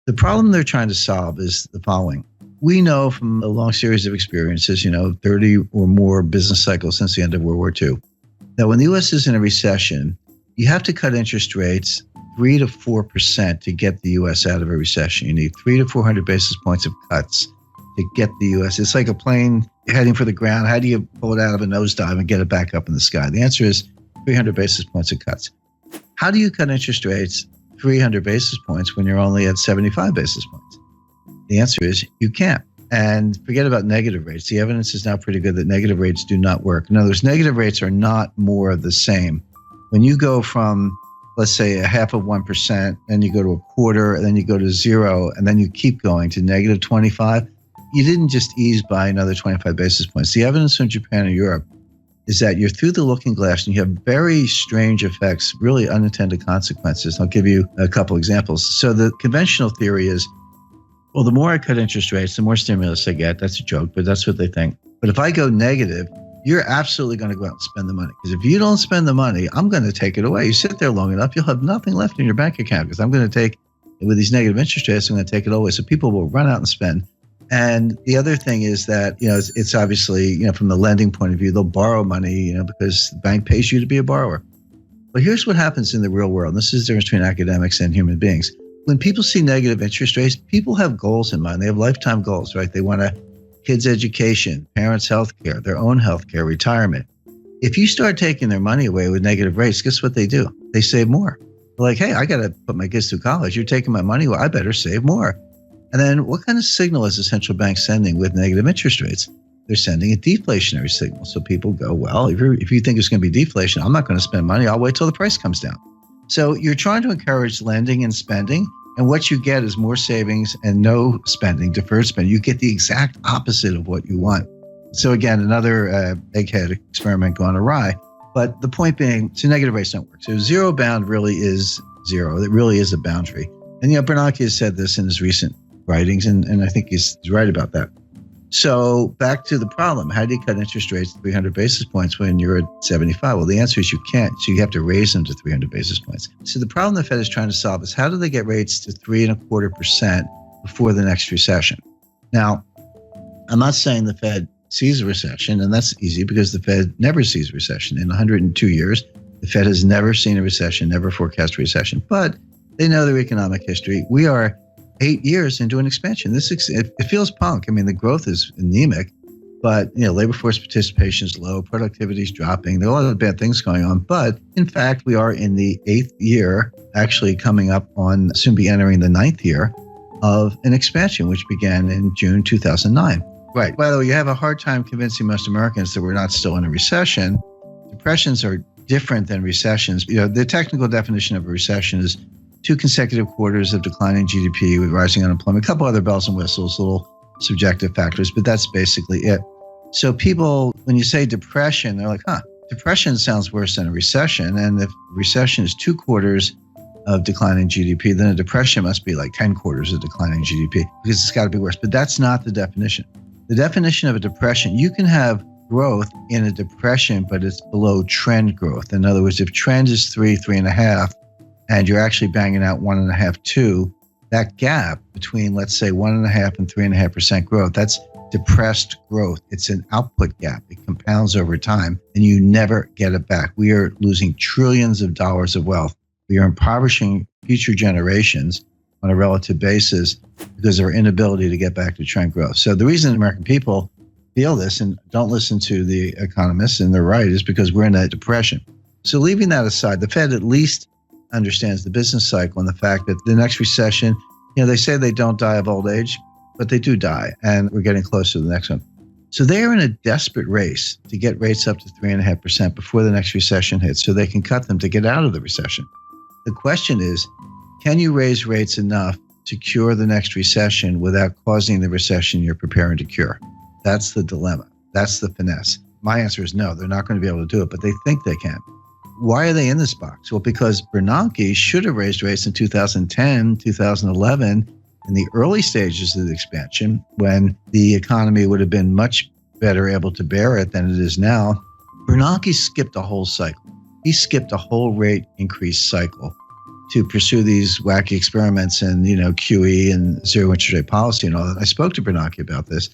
The problem they're trying to solve is the following. We know from a long series of experiences, 30 or more business cycles since the end of World War II, that when the U.S. is in a recession, you have to cut interest rates 3 to 4% to get the U.S. out of a recession. You need 300 to 400 basis points of cuts to get the U.S. It's like a plane heading for the ground. How do you pull it out of a nosedive and get it back up in the sky? The answer is 300 basis points of cuts. How do you cut interest rates 300 basis points when you're only at 75 basis points? The answer is you can't. And forget about negative rates. The evidence is now pretty good that negative rates do not work. In other words, negative rates are not more of the same. When you go from, let's say, 0.5%, and you go to 1/4, and then you go to 0, and then you keep going to negative 25, you didn't just ease by another 25 basis points. The evidence from Japan and Europe is that you're through the looking glass and you have very strange effects, really unintended consequences. I'll give you a couple examples. So the conventional theory is, well, the more I cut interest rates, the more stimulus I get. That's a joke, but that's what they think. But if I go negative, you're absolutely going to go out and spend the money. Because if you don't spend the money, I'm going to take it away. You sit there long enough, you'll have nothing left in your bank account because I'm going to take, with these negative interest rates, I'm going to take it away. So people will run out and spend. And the other thing is that, it's obviously, from the lending point of view, they'll borrow money, because the bank pays you to be a borrower. But here's what happens in the real world. This is the difference between academics and human beings. When people see negative interest rates, people have goals in mind. They have lifetime goals, right? They want kids' education, parents' health care, their own health care, retirement. If you start taking their money away with negative rates, guess what they do? They save more. They're like, hey, I got to put my kids through college. You're taking my money. Well, I better save more. And then what kind of signal is the central bank sending with negative interest rates? They're sending a deflationary signal. So people go, well, if you think it's going to be deflation, I'm not going to spend money. I'll wait till the price comes down. So you're trying to encourage lending and spending. And what you get is more savings and no spending, deferred spending. You get the exact opposite of what you want. So again, another egghead experiment gone awry. But the point being, so negative rates don't work. So zero bound really is zero. It really is a boundary. And Bernanke has said this in his recent writings, and I think he's right about that. So back to the problem. How do you cut interest rates 300 basis points when you're at 75? Well, the answer is you can't. So you have to raise them to 300 basis points. So the problem the Fed is trying to solve is how do they get rates to 3.25% before the next recession? Now, I'm not saying the Fed sees a recession, and that's easy because the Fed never sees a recession. In 102 years, the Fed has never seen a recession, never forecast a recession, but they know their economic history. We are 8 years into an expansion. It feels punk. I mean, the growth is anemic, but labor force participation is low, productivity is dropping. There are a lot of bad things going on, but in fact, we are in the 8th year, actually coming up on soon be entering the 9th year of an expansion, which began in June 2009. Right. By the way, you have a hard time convincing most Americans that we're not still in a recession. Depressions are different than recessions. The technical definition of a recession is 2 consecutive quarters of declining GDP with rising unemployment, a couple other bells and whistles, little subjective factors, but that's basically it. So people, when you say depression, they're like, depression sounds worse than a recession. And if recession is 2 quarters of declining GDP, then a depression must be like 10 quarters of declining GDP because it's got to be worse. But that's not the definition. The definition of a depression, you can have growth in a depression, but it's below trend growth. In other words, if trend is 3.5, and you're actually banging out 1.5, 2, that gap between, let's say, 1.5 and 3.5% growth, that's depressed growth. It's an output gap. It compounds over time, and you never get it back. We are losing trillions of dollars of wealth. We are impoverishing future generations on a relative basis because of our inability to get back to trend growth. So the reason American people feel this and don't listen to the economists, and they're right, is because we're in a depression. So leaving that aside, the Fed at least understands the business cycle and the fact that the next recession, they say they don't die of old age, but they do die, and we're getting close to the next one. So they are in a desperate race to get rates up to 3.5% before the next recession hits so they can cut them to get out of the recession. The question is, can you raise rates enough to cure the next recession without causing the recession you're preparing to cure? That's the dilemma. That's the finesse. My answer is no, they're not going to be able to do it, but they think they can. Why are they in this box? Well, because Bernanke should have raised rates in 2010, 2011, in the early stages of the expansion, when the economy would have been much better able to bear it than it is now. Bernanke skipped a whole cycle. He skipped a whole rate increase cycle to pursue these wacky experiments and, QE and zero interest rate policy and all that. I spoke to Bernanke about this,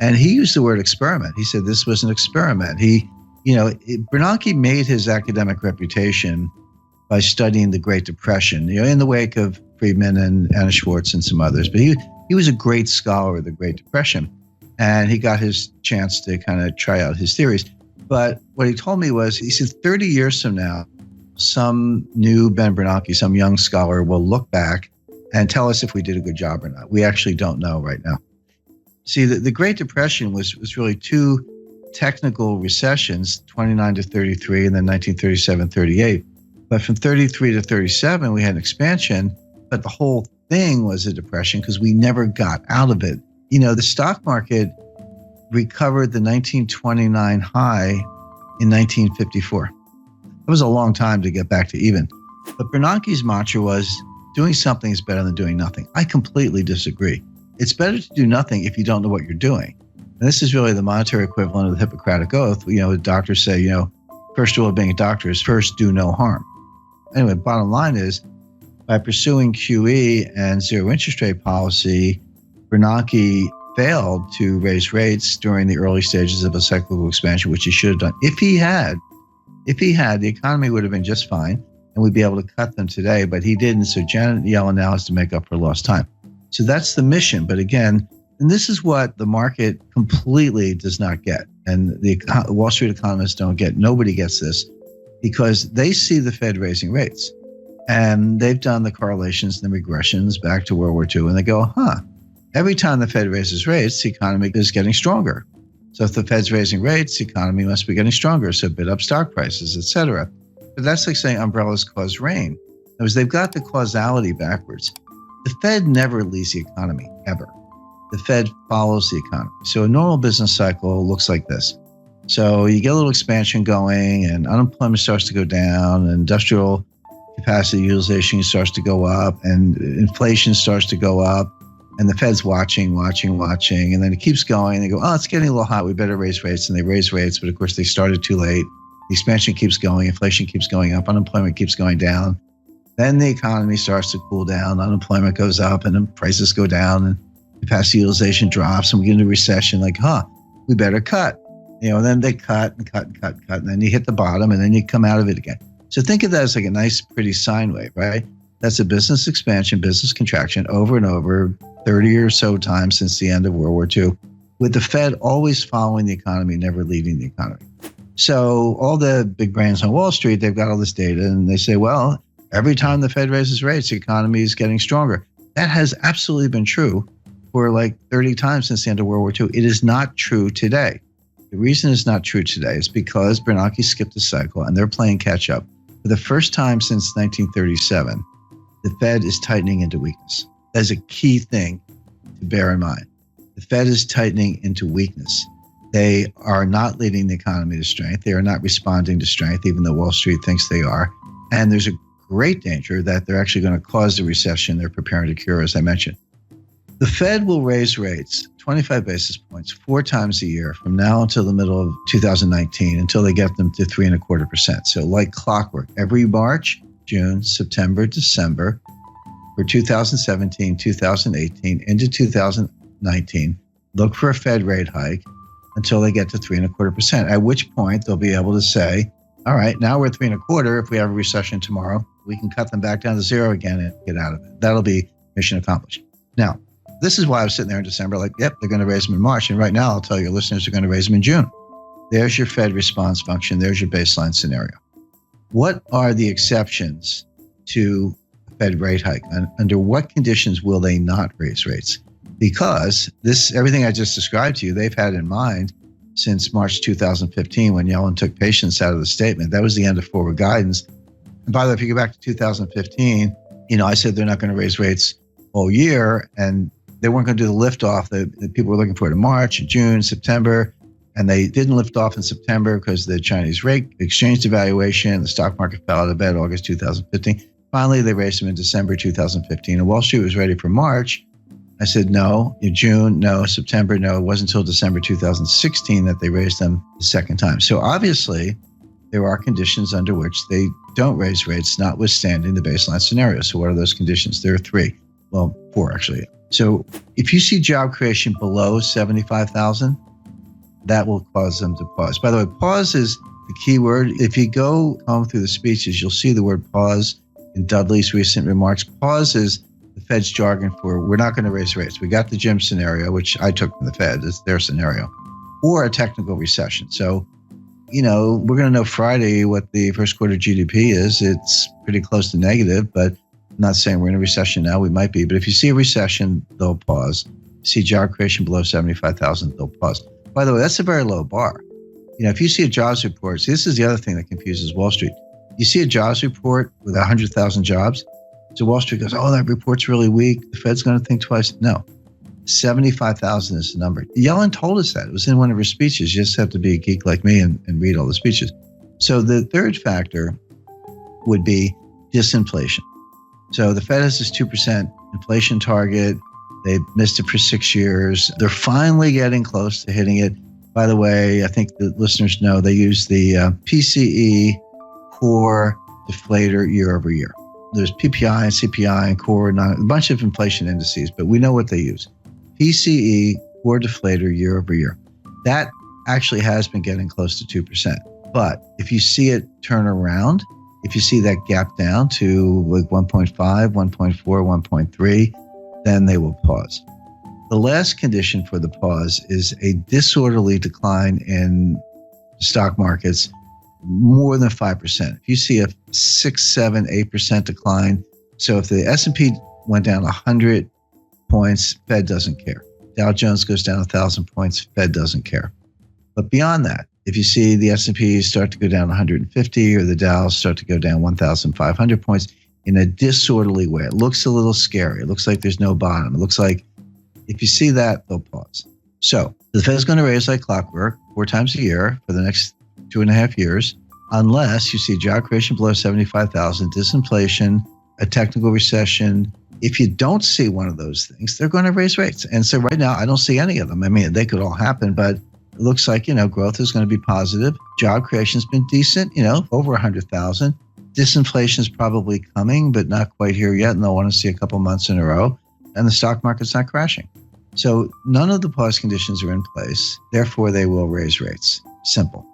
and he used the word experiment. He said this was an experiment. Bernanke made his academic reputation by studying the Great Depression, in the wake of Friedman and Anna Schwartz and some others. But he was a great scholar of the Great Depression, and he got his chance to kind of try out his theories. But what he told me was, he said 30 years from now, some new Ben Bernanke, some young scholar will look back and tell us if we did a good job or not. We actually don't know right now. See, the Great Depression was really two technical recessions, 29 to 33, and then 1937, 38. But from 33 to 37, we had an expansion, but the whole thing was a depression because we never got out of it. The stock market recovered the 1929 high in 1954. It was a long time to get back to even. But Bernanke's mantra was, doing something is better than doing nothing. I completely disagree. It's better to do nothing if you don't know what you're doing. And this is really the monetary equivalent of the Hippocratic Oath. Doctors say, first rule of being a doctor is first do no harm. Anyway, bottom line is, by pursuing QE and zero interest rate policy, Bernanke failed to raise rates during the early stages of a cyclical expansion, which he should have done. If he had, the economy would have been just fine, and we'd be able to cut them today, but he didn't. So Janet Yellen now has to make up for lost time. So that's the mission. But again, and this is what the market completely does not get. And the Wall Street economists don't get. Nobody gets this because they see the Fed raising rates. And they've done the correlations and the regressions back to World War II. And they go, every time the Fed raises rates, the economy is getting stronger. So if the Fed's raising rates, the economy must be getting stronger. So bid up stock prices, et cetera. But that's like saying umbrellas cause rain. Because they've got the causality backwards. The Fed never leads the economy, ever. The Fed follows the economy. So a normal business cycle looks like this. So you get a little expansion going and unemployment starts to go down, and industrial capacity utilization starts to go up, and inflation starts to go up, and the Fed's watching, and then it keeps going. And they go, it's getting a little hot. We better raise rates. And they raise rates, but of course they started too late. The expansion keeps going, inflation keeps going up, unemployment keeps going down. Then the economy starts to cool down, unemployment goes up, and then prices go down, and capacity utilization drops, and we get into recession. Like, we better cut. And then they cut, and then you hit the bottom, and then you come out of it again. So think of that as like a nice, pretty sine wave, right? That's a business expansion, business contraction over and over, 30 or so times since the end of World War II, with the Fed always following the economy, never leading the economy. So all the big brains on Wall Street, they've got all this data, and they say, well, every time the Fed raises rates, the economy is getting stronger. That has absolutely been true for like 30 times since the end of World War II. It is not true today. The reason it's not true today is because Bernanke skipped a cycle and they're playing catch up. For the first time since 1937, the Fed is tightening into weakness. That is a key thing to bear in mind. The Fed is tightening into weakness. They are not leading the economy to strength. They are not responding to strength, even though Wall Street thinks they are. And there's a great danger that they're actually going to cause the recession they're preparing to cure, as I mentioned. The Fed will raise rates 25 basis points 4 times a year from now until the middle of 2019, until they get them to 3.25%. So like clockwork, every March, June, September, December, for 2017, 2018, into 2019, look for a Fed rate hike until they get to 3.25%, at which point they'll be able to say, all right, now we're 3.25. If we have a recession tomorrow, we can cut them back down to 0 again and get out of it. That'll be mission accomplished. Now, this is why I was sitting there in December like, yep, they're going to raise them in March. And right now, I'll tell your listeners they're going to raise them in June. There's your Fed response function. There's your baseline scenario. What are the exceptions to a Fed rate hike? And under what conditions will they not raise rates? Because everything I just described to you, they've had in mind since March 2015, when Yellen took patience out of the statement. That was the end of forward guidance. And by the way, if you go back to 2015, I said they're not going to raise rates all year, and they weren't going to do the liftoff that people were looking for in March, June, September, and they didn't lift off in September because the Chinese rate exchange devaluation, the stock market fell out of bed August 2015. Finally, they raised them in December 2015, and Wall Street was ready for March. I said, no, in June, no, September, no. It wasn't until December 2016 that they raised them the second time. So obviously, there are conditions under which they don't raise rates, notwithstanding the baseline scenario. So what are those conditions? There are three. Well, four, actually. So if you see job creation below 75,000, that will cause them to pause. By the way, pause is the key word. If you go home through the speeches, you'll see the word pause in Dudley's recent remarks. Pause is the Fed's jargon for we're not going to raise rates. We got the Jim scenario, which I took from the Fed. It's their scenario, or a technical recession. So, we're going to know Friday what the first quarter GDP is. It's pretty close to negative, but I'm not saying we're in a recession now. We might be. But if you see a recession, they'll pause. See job creation below 75,000, they'll pause. By the way, that's a very low bar. If you see a jobs report, see, this is the other thing that confuses Wall Street. You see a jobs report with 100,000 jobs. So Wall Street goes, oh, that report's really weak. The Fed's going to think twice. No, 75,000 is the number. Yellen told us that. It was in one of her speeches. You just have to be a geek like me and read all the speeches. So the third factor would be disinflation. So the Fed has this 2% inflation target. They've missed it for 6 years. They're finally getting close to hitting it. By the way, I think the listeners know they use the PCE core deflator year over year. There's PPI and CPI and core, a bunch of inflation indices, but we know what they use. PCE core deflator year over year. That actually has been getting close to 2%. But if you see it turn around, if you see that gap down to like 1.5, 1.4, 1.3, then they will pause. The last condition for the pause is a disorderly decline in stock markets more than 5%. If you see a 6, 7, 8% decline, so if the S&P went down 100 points, Fed doesn't care. Dow Jones goes down 1,000 points, Fed doesn't care. But beyond that, if you see the S&P start to go down 150 or the Dow start to go down 1,500 points in a disorderly way, it looks a little scary. It looks like there's no bottom. It looks like if you see that, they'll pause. So the Fed's going to raise like clockwork 4 times a year for the next 2.5 years, unless you see job creation below 75,000, disinflation, a technical recession. If you don't see one of those things, they're going to raise rates. And so right now, I don't see any of them. I mean, they could all happen, but it looks like, growth is going to be positive. Job creation's been decent, over 100,000. Disinflation is probably coming, but not quite here yet. And they'll want to see a couple months in a row. And the stock market's not crashing. So none of the pause conditions are in place. Therefore, they will raise rates. Simple.